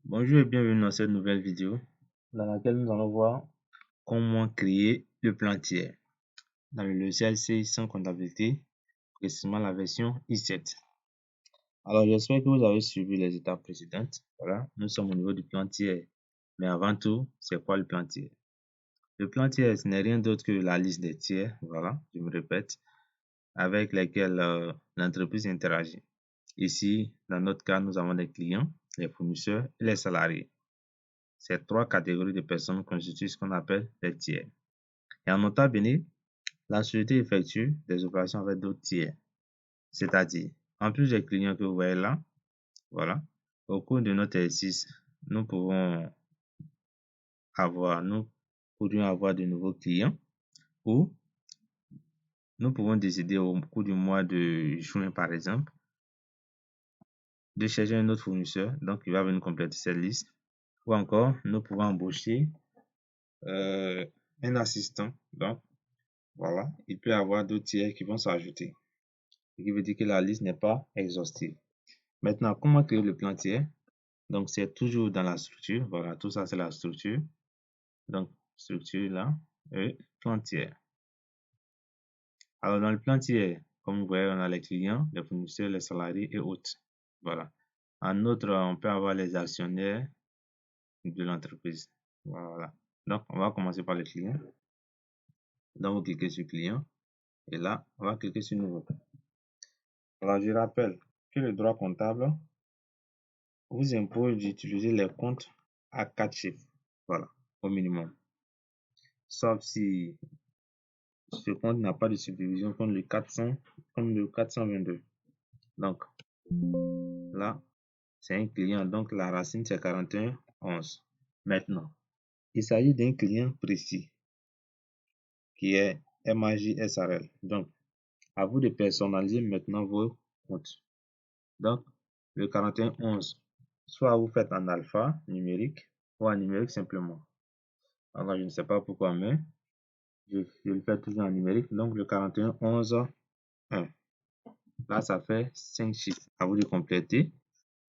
Bonjour et bienvenue dans cette nouvelle vidéo dans laquelle nous allons voir comment créer le plan tiers dans le logiciel C100 comptabilité, précisément la version i7. Alors j'espère que vous avez suivi les étapes précédentes. Voilà, nous sommes au niveau du plan tiers. Mais avant tout, c'est quoi le plan tiers? Le plan tiers, ce n'est rien d'autre que la liste des tiers, voilà, je me répète, avec lesquels l'entreprise interagit. Ici, dans notre cas, nous avons les clients, les fournisseurs et les salariés. Ces trois catégories de personnes constituent ce qu'on appelle les tiers. Et en nota bene, la société effectue des opérations avec d'autres tiers. C'est-à-dire, en plus des clients que vous voyez là, voilà, au cours de notre exercice, nous pourrions avoir de nouveaux clients ou nous pouvons décider au cours du mois de juin, par exemple, de chercher un autre fournisseur, donc il va venir compléter cette liste. Ou encore, nous pouvons embaucher un assistant. Donc, voilà, il peut y avoir d'autres tiers qui vont s'ajouter. Ce qui veut dire que la liste n'est pas exhaustive. Maintenant, comment créer le plan tiers? Donc, c'est toujours dans la structure. Voilà, tout ça, c'est la structure. Donc, structure là, et plan tiers. Alors, dans le plan tiers, comme vous voyez, on a les clients, les fournisseurs, les salariés et autres. Voilà. En outre, on peut avoir les actionnaires de l'entreprise. Voilà. Donc, on va commencer par les clients. Donc, vous cliquez sur client. Et là, on va cliquer sur nouveau. Alors, je rappelle que le droit comptable vous impose d'utiliser les comptes à 4 chiffres. Voilà, au minimum. Sauf si ce compte n'a pas de subdivision comme le 422. Donc, là, c'est un client. Donc, la racine, c'est 4111. Maintenant, il s'agit d'un client précis qui est MAJ SRL. Donc, à vous de personnaliser maintenant vos comptes. Donc, le 4111, soit vous faites en alpha numérique ou en numérique simplement. Alors, je ne sais pas pourquoi, mais je le fais toujours en numérique. Donc, le 4111 1. Là, ça fait 5 chiffres. À vous de compléter.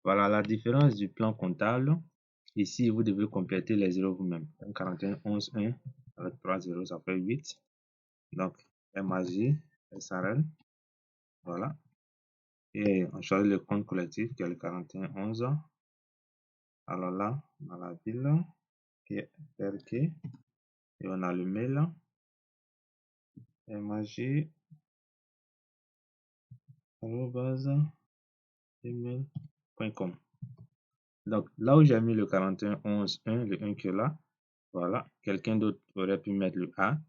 Voilà la différence du plan comptable. Ici, vous devez compléter les zéros vous-même. 4111 1 avec 3 zéros, ça fait 8. Donc, MAJ, SRL. Voilà. Et on choisit le compte collectif qui est le 4111. Alors là, on a la ville qui est RK. Et on a le mail mag@gmail.com. Donc, là où j'ai mis le 4111 1, le 1 qui est là, voilà, quelqu'un d'autre aurait pu mettre le A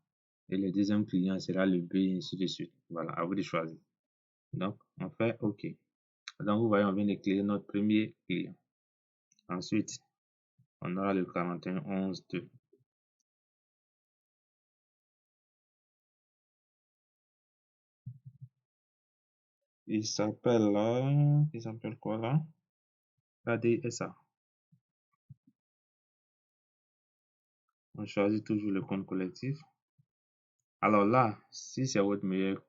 et le deuxième client sera le B et ainsi de suite. Voilà, à vous de choisir. Donc, on fait OK. Donc, vous voyez, on vient de créer notre premier client. Ensuite, on aura le 4111 2. Il s'appelle quoi là? ADSA. On choisit toujours le compte collectif. Alors là, si c'est votre meilleur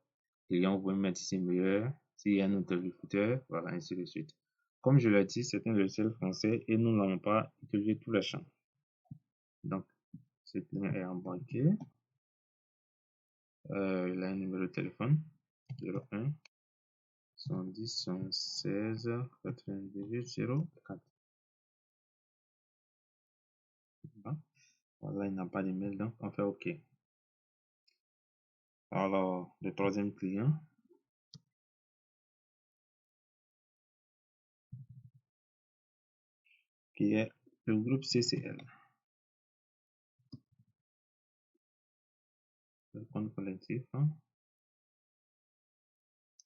client, vous pouvez mettre ici meilleur. S'il y a un interlocuteur, voilà, ainsi de suite. Comme je l'ai dit, c'est un logiciel français et nous n'avons pas utilisé tous les champs. Donc, ce client est embarqué. Il a un numéro de téléphone 01 110 116 98 04. Voilà, il n'a pas d'email, donc on fait OK. Alors, le troisième client, qui est le groupe CCL. Le compte collectif.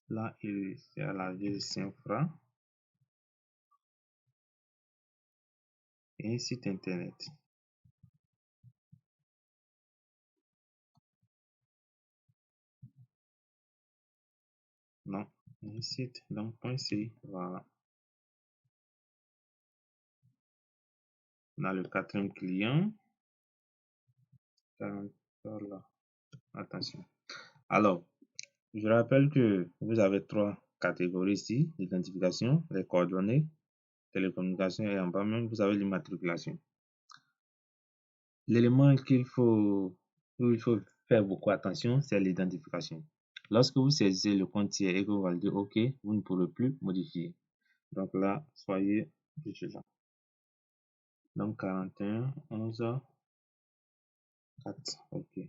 Là, c'est à la ville Saint-Fra. Et un site internet. Non, un site, donc .ci, voilà. On a le quatrième client. Voilà. Attention. Alors, je rappelle que vous avez trois catégories ici, l'identification, les coordonnées, télécommunications et en bas même, vous avez l'immatriculation. L'élément où il faut faire beaucoup attention, c'est l'identification. Lorsque vous saisissez le compte tiers et que vous validez OK, vous ne pourrez plus modifier. Donc là, soyez vigilant. Donc 41, 11, 4. OK.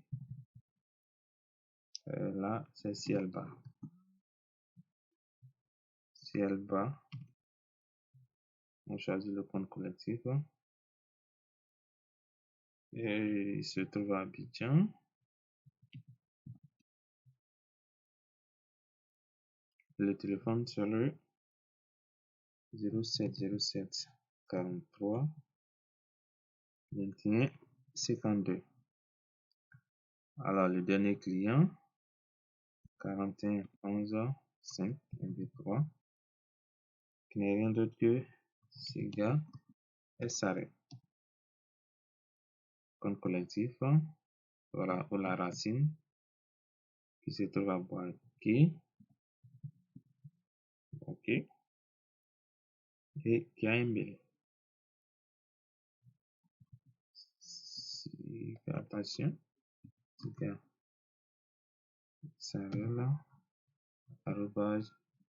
Là, c'est ciel bas. Ciel bas. On choisit le compte collectif. Et il se trouve à Abidjan. Le téléphone sur le 0707 43 21 52. Alors, le dernier client, 41 11 5 1 2 3, qui n'est rien d'autre que SIGA SRL. Compte collectif, voilà, ou la racine, qui se trouve à Boaké. OK. Et qui a un mail. Attention, SIGA SRL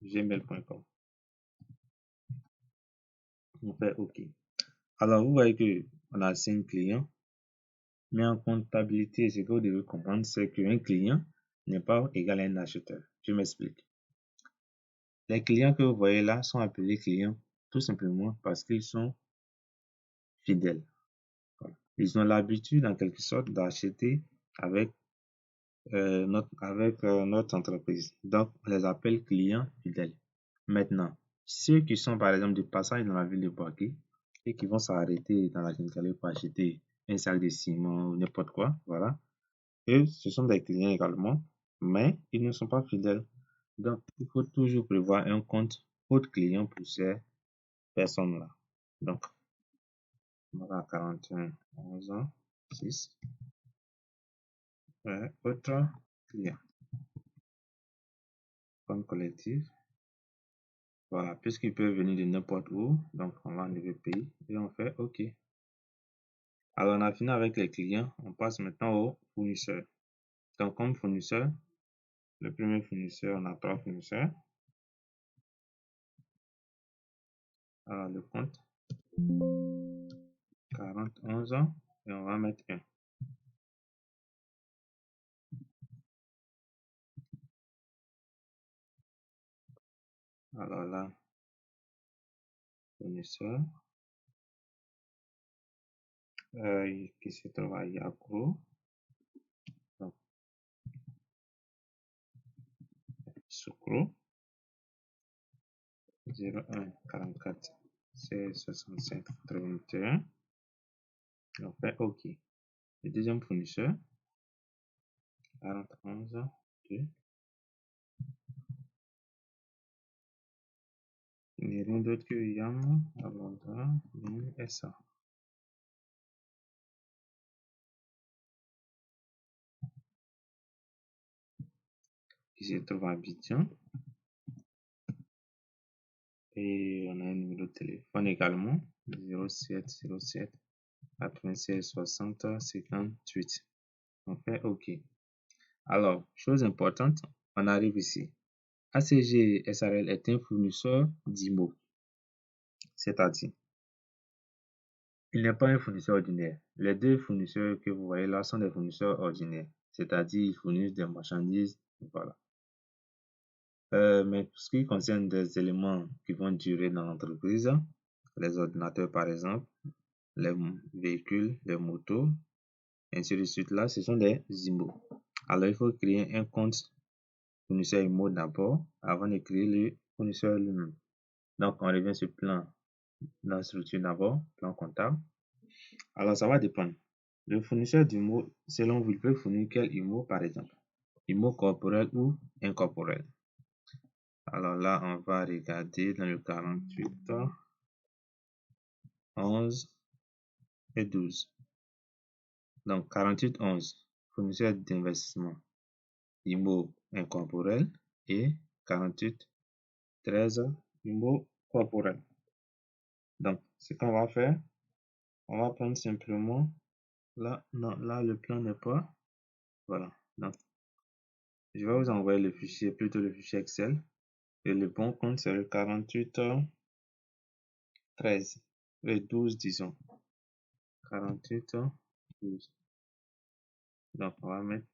@gmail.com. On fait OK. Alors, vous voyez que on a 5 clients, mais en comptabilité, ce que vous devez comprendre, c'est qu'un client n'est pas égal à un acheteur. Je m'explique. Les clients que vous voyez là sont appelés clients tout simplement parce qu'ils sont fidèles. Voilà. Ils ont l'habitude, en quelque sorte, d'acheter avec notre entreprise. Donc, on les appelle clients fidèles. Maintenant, ceux qui sont par exemple de passage dans la ville de Boaké et qui vont s'arrêter dans la Quincaillerie pour acheter un sac de ciment ou n'importe quoi, voilà. Eux, ce sont des clients également, mais ils ne sont pas fidèles. Donc, il faut toujours prévoir un compte autre client pour ces personnes-là. Donc, voilà, 41 11 6, autre client, compte collectif. Voilà, puisqu'il peut venir de n'importe où, donc on va enlever pays et on fait OK. Alors, on a fini avec les clients, on passe maintenant aux fournisseurs. Donc, comme fournisseur, le premier fournisseur, on a 3 fournisseurs. Alors, le compte 40 11 et on va mettre 1. Alors là, fournisseur qui se trouve à Yakouro. Donc, Soukro 01 44 16 65 81. Et on fait OK. Le deuxième fournisseur, 40 11 2. Il n'y a rien d'autre que Yam, Alondra, SA. Qui se trouve à Abidjan. Et on a un numéro de téléphone également, 07 07 96 60 58. On fait OK. Alors, chose importante, on arrive ici. ACG SRL est un fournisseur d'IMO, c'est-à-dire, il n'est pas un fournisseur ordinaire. Les deux fournisseurs que vous voyez là sont des fournisseurs ordinaires, c'est-à-dire ils fournissent des marchandises, voilà. Mais pour ce qui concerne des éléments qui vont durer dans l'entreprise, les ordinateurs par exemple, les véhicules, les motos, ainsi de suite là, ce sont des IMO. Alors, il faut créer un compte fournisseur IMO d'abord avant de créer le fournisseur lui-même. Donc, on revient sur plan dans la structure d'abord, plan comptable. Alors, ça va dépendre. Le fournisseur d'IMO, selon vous, il peut fournir quel IMO par exemple? IMO corporel ou incorporel? Alors là, on va regarder dans le 48, 11 et 12. Donc, 48, 11, fournisseur d'investissement, IMO incorporel et 48, 13, IMO corporel. Donc, ce qu'on va faire, on va prendre simplement, là, non, là, le plan n'est pas, voilà. Donc, je vais vous envoyer le fichier, plutôt le fichier Excel. Et le bon compte, c'est le 48 13 et 12, disons. 48 12. Donc, on va mettre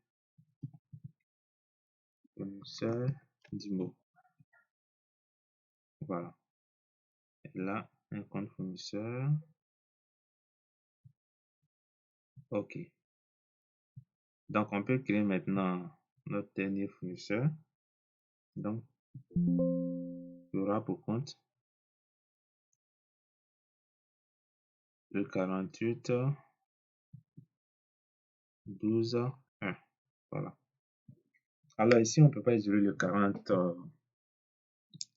fournisseur d'IMO. Voilà. Et là, un compte fournisseur. OK. Donc, on peut créer maintenant notre dernier fournisseur. Donc, il y aura pour compte le 48 12 1. Voilà. Alors ici, on ne peut pas isoler le 40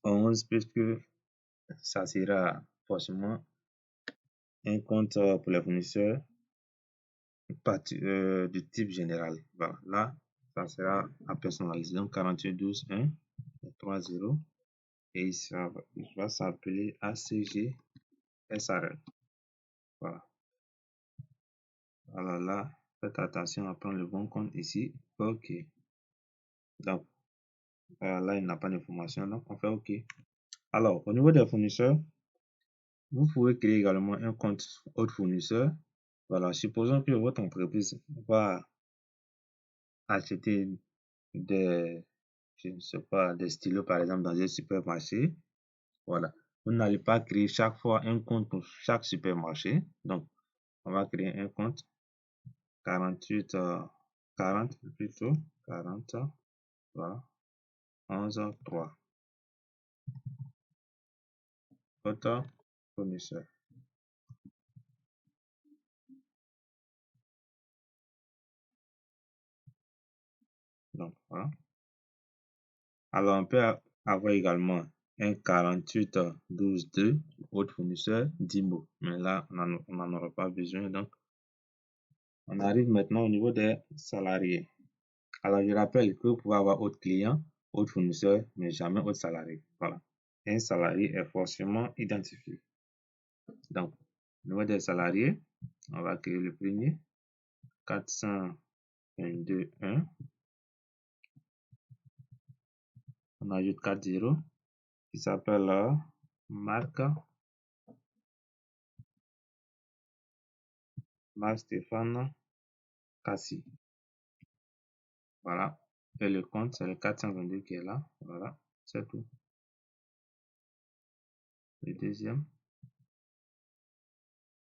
11 puisque ça sera forcément un compte pour les fournisseurs du type général. Voilà. Là, ça sera à personnaliser. Donc 48 12 1 3 0 et il va s'appeler ACG SRL. Voilà. Alors là, faites attention à prendre le bon compte ici. OK. Donc là, il n'a pas d'information. Donc on fait OK. Alors, au niveau des fournisseurs, vous pouvez créer également un compte autre fournisseur. Voilà, supposons que votre entreprise va acheter des, je ne sais pas, des stylos par exemple dans un supermarché. Voilà. Vous n'allez pas créer chaque fois un compte pour chaque supermarché. Donc, on va créer un compte 48 40 plutôt 40 voilà, 11 3. Autre fournisseur. Donc, voilà. Alors, on peut avoir également un 48 12 2, autre fournisseur, 10 mots. Mais là, on n'en aura pas besoin. Donc, on arrive maintenant au niveau des salariés. Alors, je rappelle que vous pouvez avoir autre client, autre fournisseur, mais jamais autre salarié. Voilà. Un salarié est forcément identifié. Donc, au niveau des salariés, on va créer le premier, 422 1. On ajoute 4 0 qui s'appelle Marc Stéphane Cassi. Voilà. Et le compte, c'est le 422 qui est là. Voilà. C'est tout. Le deuxième,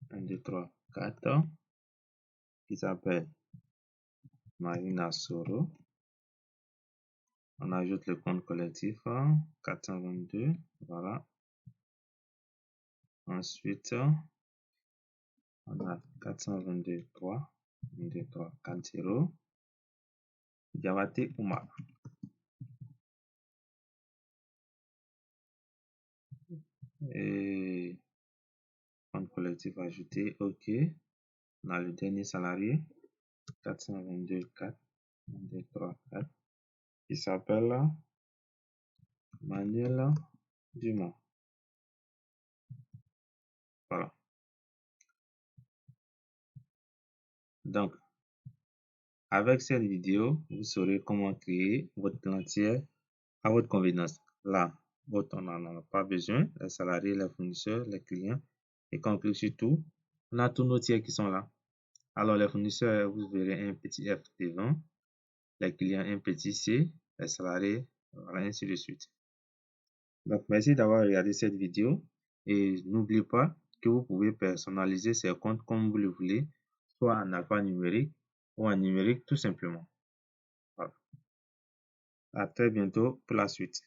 1, 2, 3, 4, qui s'appelle Marina Soro. On ajoute le compte collectif, 422. Voilà. Ensuite, on a 422, 3, 1, 2, 3, 4, 0. Diawate Oumar. Et compte collectif ajouté, OK. On a le dernier salarié, 422, 4, 1, 2, 3, 4, qui s'appelle Manuel Dumont. Voilà. Donc, avec cette vidéo, vous saurez comment créer votre plantier à votre convenance. Là, on n'en a pas besoin. Les salariés, les fournisseurs, les clients. Et quand on clique sur tout, on a tous nos tiers qui sont là. Alors, les fournisseurs, vous verrez un petit F devant. Les clients, un petit C. Les salariés, voilà, ainsi de suite. Donc, merci d'avoir regardé cette vidéo. Et n'oubliez pas que vous pouvez personnaliser ces comptes comme vous le voulez, soit en alphanumérique ou en numérique tout simplement. Voilà. À très bientôt pour la suite.